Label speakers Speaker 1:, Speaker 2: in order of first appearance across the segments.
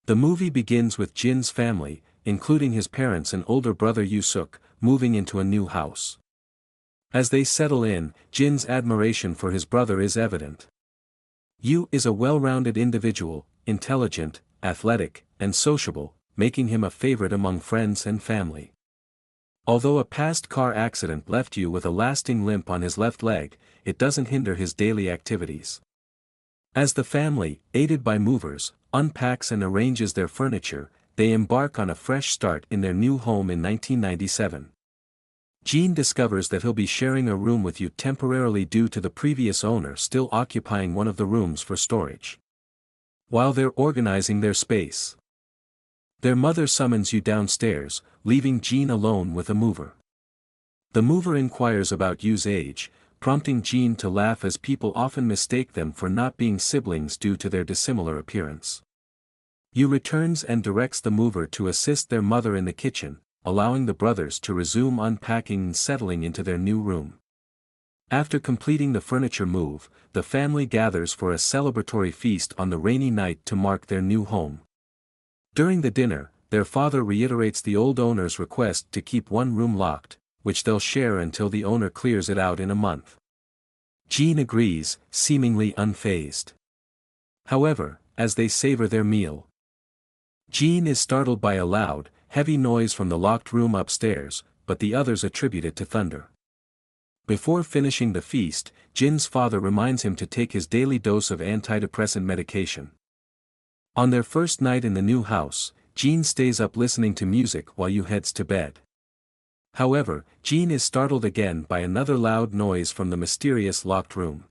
Speaker 1: The movie begins with Jin's family, including his parents and older brother Yusuk, moving into a new house. As they settle in, Jin's admiration for his brother is evident. Yu is a well-rounded individual, intelligent, athletic, and sociable, making him a favorite among friends and family. Although a past car accident left Yu with a lasting limp on his left leg, it doesn't hinder his daily activities. As the family, aided by movers, unpacks and arranges their furniture, they embark on a fresh start in their new home in 1997. Jin discovers that he'll be sharing a room with Yu temporarily due to the previous owner still occupying one of the rooms for storage. While they're organizing their space, their mother summons Yu downstairs, leaving Jin alone with a mover. The mover inquires about Yu's age, prompting Jin to laugh as people often mistake them for not being siblings due to their dissimilar appearance. Yu returns and directs the mover to assist their mother in the kitchen, allowing the brothers to resume unpacking and settling into their new room. After completing the furniture move, the family gathers for a celebratory feast on the rainy night to mark their new home. During the dinner, their father reiterates the old owner's request to keep one room locked, which they'll share until the owner clears it out in a month. Jin agrees, seemingly unfazed. However, as they savor their meal, Jin is startled by a loud, heavy noise from the locked room upstairs, but the others attribute it to thunder. Before finishing the feast, Jin's father reminds him to take his daily dose of antidepressant medication. On their first night in the new house, Jin stays up listening to music while Yu heads to bed. However, Jin is startled again by another loud noise from the mysterious locked room.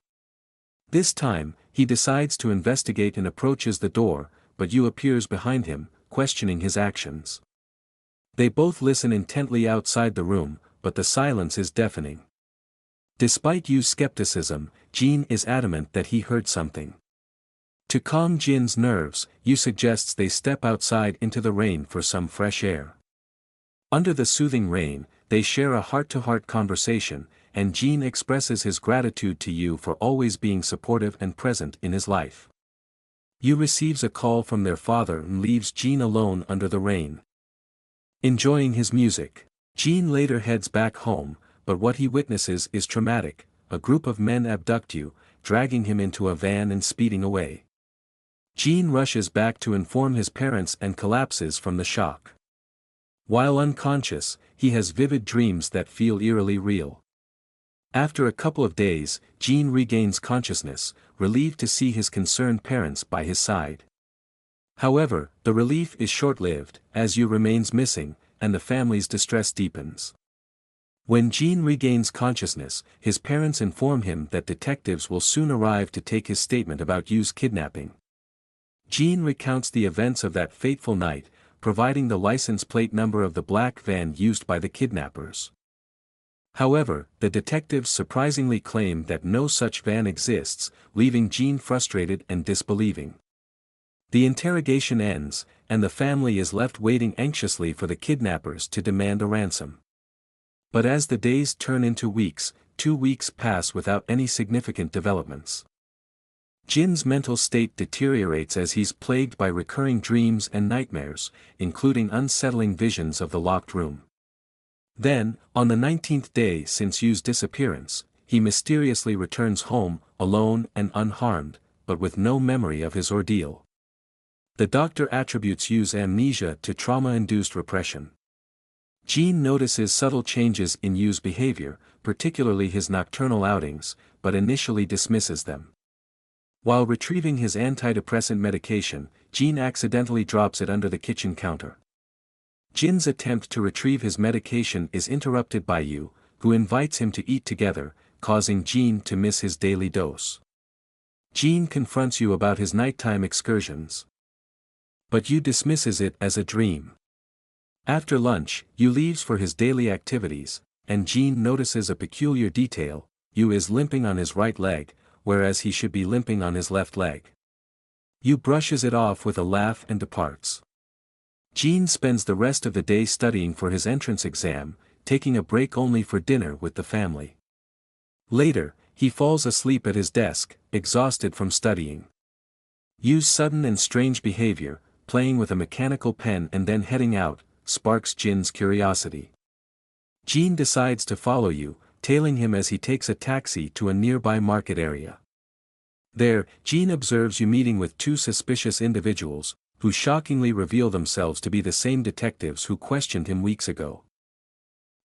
Speaker 1: This time, he decides to investigate and approaches the door, but Yu appears behind him, questioning his actions. They both listen intently outside the room, but the silence is deafening. Despite Yu's skepticism, Jin is adamant that he heard something. To calm Jin's nerves, Yu suggests they step outside into the rain for some fresh air. Under the soothing rain, they share a heart-to-heart conversation, and Jin expresses his gratitude to Yu for always being supportive and present in his life. Yu receives a call from their father and leaves Jin alone under the rain. Enjoying his music, Jin later heads back home, but what he witnesses is traumatic. A group of men abduct Yu, dragging him into a van and speeding away. Jin rushes back to inform his parents and collapses from the shock. While unconscious, he has vivid dreams that feel eerily real. After a couple of days, Jin regains consciousness, relieved to see his concerned parents by his side. However, the relief is short-lived, as Yu remains missing, and the family's distress deepens. When Jin regains consciousness, his parents inform him that detectives will soon arrive to take his statement about Yu's kidnapping. Jin recounts the events of that fateful night, providing the license plate number of the black van used by the kidnappers. However, the detectives surprisingly claim that no such van exists, leaving Jin frustrated and disbelieving. The interrogation ends, and the family is left waiting anxiously for the kidnappers to demand a ransom. But as the days turn into weeks, 2 weeks pass without any significant developments. Jin's mental state deteriorates as he's plagued by recurring dreams and nightmares, including unsettling visions of the locked room. Then, on the 19th day since Yu's disappearance, he mysteriously returns home, alone and unharmed, but with no memory of his ordeal. The doctor attributes Yu's amnesia to trauma-induced repression. Jin notices subtle changes in Yu's behavior, particularly his nocturnal outings, but initially dismisses them. While retrieving his antidepressant medication, Jin accidentally drops it under the kitchen counter. Jin's attempt to retrieve his medication is interrupted by Yu, who invites him to eat together, causing Jin to miss his daily dose. Jin confronts Yu about his nighttime excursions, but Yu dismisses it as a dream. After lunch, Yu leaves for his daily activities, and Jin notices a peculiar detail: Yu is limping on his right leg, whereas he should be limping on his left leg. Yu brushes it off with a laugh and departs. Jin spends the rest of the day studying for his entrance exam, taking a break only for dinner with the family. Later, he falls asleep at his desk, exhausted from studying. Yu's sudden and strange behavior, playing with a mechanical pen and then heading out, sparks Jin's curiosity. Jin decides to follow you, tailing him as he takes a taxi to a nearby market area. There, Jin observes you meeting with two suspicious individuals, who shockingly reveal themselves to be the same detectives who questioned him weeks ago.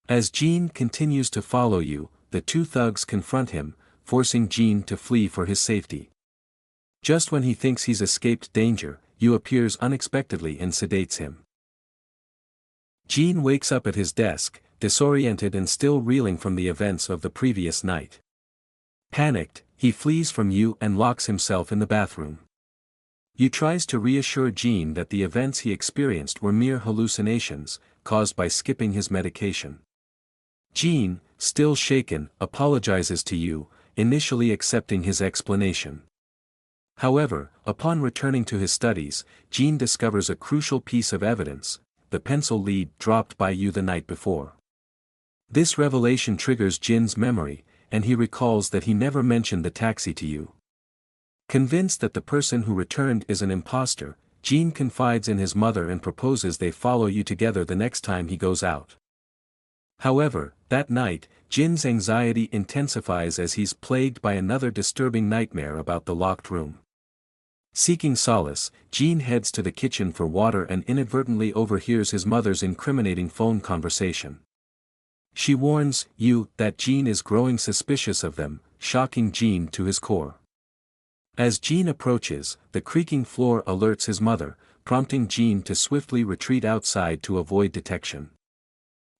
Speaker 1: As Jin continues to follow you, the two thugs confront him, forcing Jin to flee for his safety. Just when he thinks he's escaped danger, Yu appears unexpectedly and sedates him. Jin wakes up at his desk, disoriented and still reeling from the events of the previous night. Panicked, he flees from Yu and locks himself in the bathroom. Yu tries to reassure Jin that the events he experienced were mere hallucinations, caused by skipping his medication. Jin, still shaken, apologizes to Yu, initially accepting his explanation. However, upon returning to his studies, Jin discovers a crucial piece of evidence, the pencil lead dropped by Yu the night before. This revelation triggers Jin's memory, and he recalls that he never mentioned the taxi to Yu. Convinced that the person who returned is an imposter, Jin confides in his mother and proposes they follow Yu together the next time he goes out. However, that night, Jin's anxiety intensifies as he's plagued by another disturbing nightmare about the locked room. Seeking solace, Jin heads to the kitchen for water and inadvertently overhears his mother's incriminating phone conversation. She warns Yu that Jin is growing suspicious of them, shocking Jin to his core. As Jin approaches, the creaking floor alerts his mother, prompting Jin to swiftly retreat outside to avoid detection.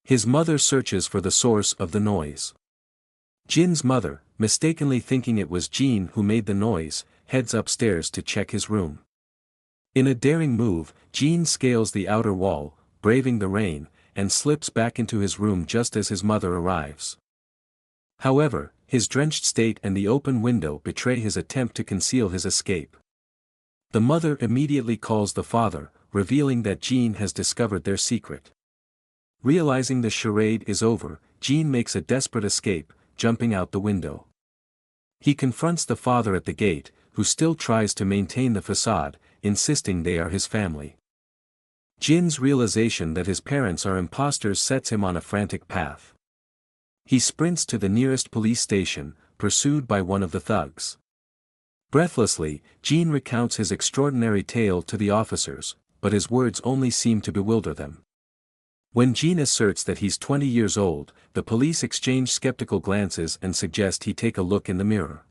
Speaker 1: His mother searches for the source of the noise. Jin's mother, mistakenly thinking it was Jin who made the noise, heads upstairs to check his room. In a daring move, Jin scales the outer wall, braving the rain, and slips back into his room just as his mother arrives. However, his drenched state and the open window betray his attempt to conceal his escape. The mother immediately calls the father, revealing that Jin has discovered their secret. Realizing the charade is over, Jin makes a desperate escape, jumping out the window. He confronts the father at the gate, who still tries to maintain the facade, insisting they are his family. Jin's realization that his parents are imposters sets him on a frantic path. He sprints to the nearest police station, pursued by one of the thugs. Breathlessly, Jin recounts his extraordinary tale to the officers, but his words only seem to bewilder them. When Jin asserts that he's 20 years old, the police exchange skeptical glances and suggest he take a look in the mirror.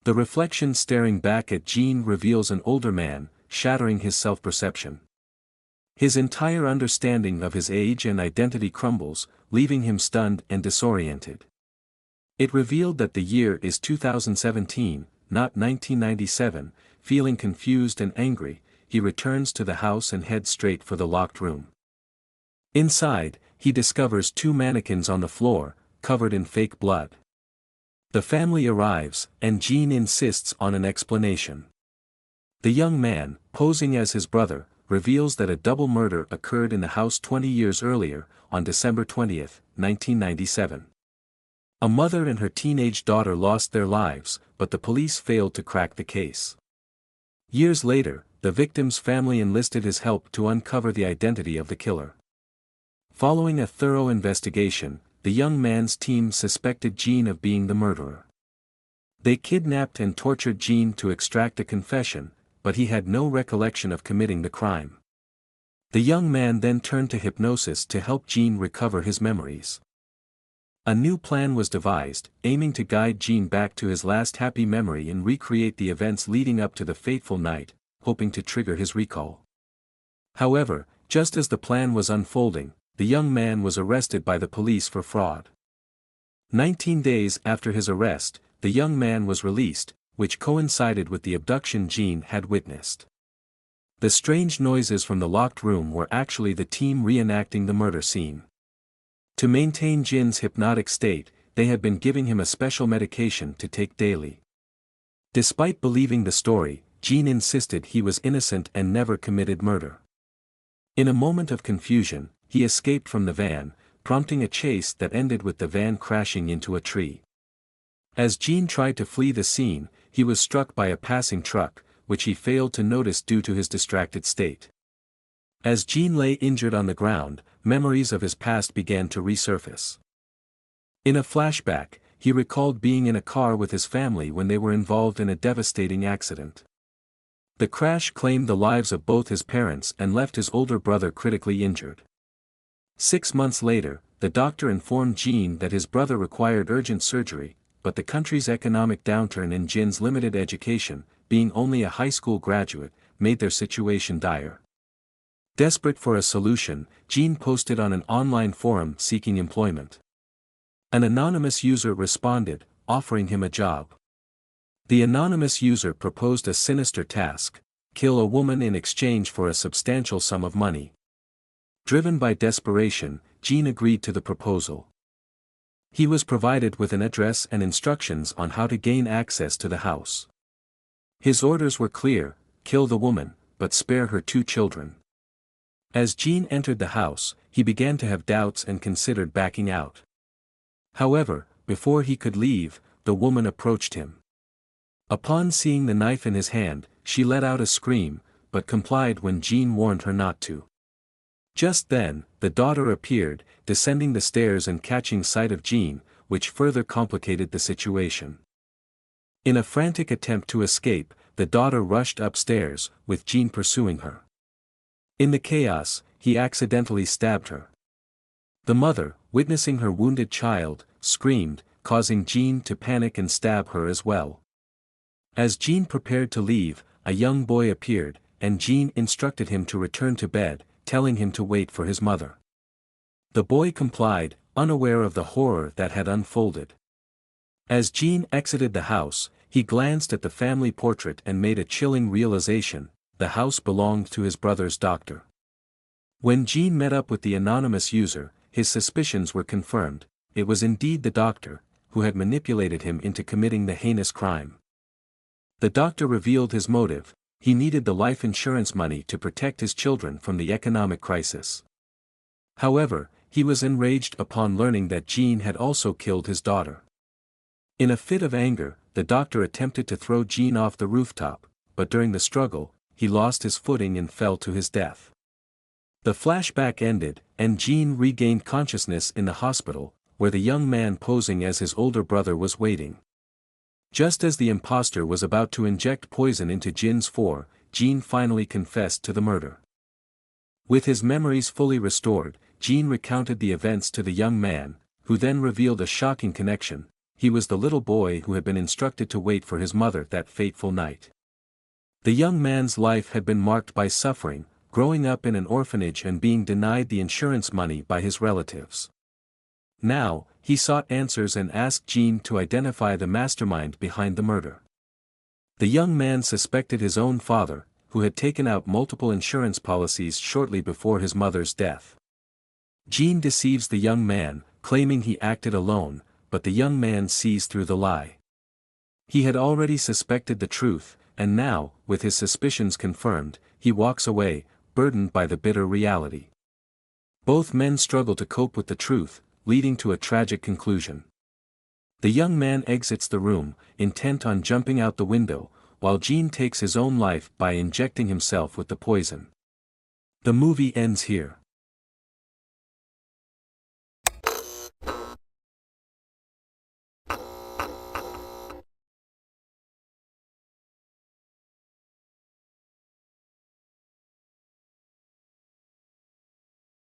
Speaker 1: The reflection staring back at Jin reveals an older man, shattering his self-perception. His entire understanding of his age and identity crumbles, leaving him stunned and disoriented. It revealed that the year is 2017, not 1997. Feeling confused and angry, he returns to the house and heads straight for the locked room. Inside, he discovers two mannequins on the floor, covered in fake blood. The family arrives, and Jin insists on an explanation. The young man, posing as his brother, reveals that a double murder occurred in the house 20 years earlier, on December 20, 1997. A mother and her teenage daughter lost their lives, but the police failed to crack the case. Years later, the victim's family enlisted his help to uncover the identity of the killer. Following a thorough investigation, the young man's team suspected Jin of being the murderer. They kidnapped and tortured Jin to extract a confession, but he had no recollection of committing the crime. The young man then turned to hypnosis to help Jin recover his memories. A new plan was devised, aiming to guide Jin back to his last happy memory and recreate the events leading up to the fateful night, hoping to trigger his recall. However, just as the plan was unfolding, the young man was arrested by the police for fraud. 19 days after his arrest, the young man was released, which coincided with the abduction Jin had witnessed. The strange noises from the locked room were actually the team reenacting the murder scene. To maintain Jin's hypnotic state, they had been giving him a special medication to take daily. Despite believing the story, Jin insisted he was innocent and never committed murder. In a moment of confusion, he escaped from the van, prompting a chase that ended with the van crashing into a tree. As Jin tried to flee the scene, he was struck by a passing truck, which he failed to notice due to his distracted state. As Gene lay injured on the ground, memories of his past began to resurface. In a flashback, he recalled being in a car with his family when they were involved in a devastating accident. The crash claimed the lives of both his parents and left his older brother critically injured. 6 months later, the doctor informed Gene that his brother required urgent surgery, but the country's economic downturn and Jin's limited education, being only a high school graduate, made their situation dire. Desperate for a solution, Gene posted on an online forum seeking employment. An anonymous user responded, offering him a job. The anonymous user proposed a sinister task: kill a woman in exchange for a substantial sum of money. Driven by desperation, Gene agreed to the proposal. He was provided with an address and instructions on how to gain access to the house. His orders were clear: kill the woman, but spare her 2 children. As Gene entered the house, he began to have doubts and considered backing out. However, before he could leave, the woman approached him. Upon seeing the knife in his hand, she let out a scream, but complied when Gene warned her not to. Just then, the daughter appeared, descending the stairs and catching sight of Gene, which further complicated the situation. In a frantic attempt to escape, the daughter rushed upstairs, with Gene pursuing her. In the chaos, he accidentally stabbed her. The mother, witnessing her wounded child, screamed, causing Gene to panic and stab her as well. As Gene prepared to leave, a young boy appeared, and Gene instructed him to return to bed, telling him to wait for his mother. The boy complied, unaware of the horror that had unfolded. As Gene exited the house, he glanced at the family portrait and made a chilling realization: the house belonged to his brother's doctor. When Gene met up with the anonymous user, his suspicions were confirmed: it was indeed the doctor, who had manipulated him into committing the heinous crime. The doctor revealed his motive: he needed the life insurance money to protect his children from the economic crisis. However, he was enraged upon learning that Gene had also killed his daughter. In a fit of anger, the doctor attempted to throw Gene off the rooftop, but during the struggle, he lost his footing and fell to his death. The flashback ended, and Gene regained consciousness in the hospital, where the young man posing as his older brother was waiting. Just as the imposter was about to inject poison into Jin's four, Gene finally confessed to the murder. With his memories fully restored, Gene recounted the events to the young man, who then revealed a shocking connection: he was the little boy who had been instructed to wait for his mother that fateful night. The young man's life had been marked by suffering, growing up in an orphanage and being denied the insurance money by his relatives. Now, he sought answers and asked Gene to identify the mastermind behind the murder. The young man suspected his own father, who had taken out multiple insurance policies shortly before his mother's death. Gene deceives the young man, claiming he acted alone, but the young man sees through the lie. He had already suspected the truth, and now, with his suspicions confirmed, he walks away, burdened by the bitter reality. Both men struggle to cope with the truth, leading to a tragic conclusion. The young man exits the room, intent on jumping out the window, while Gene takes his own life by injecting himself with the poison. The movie ends here.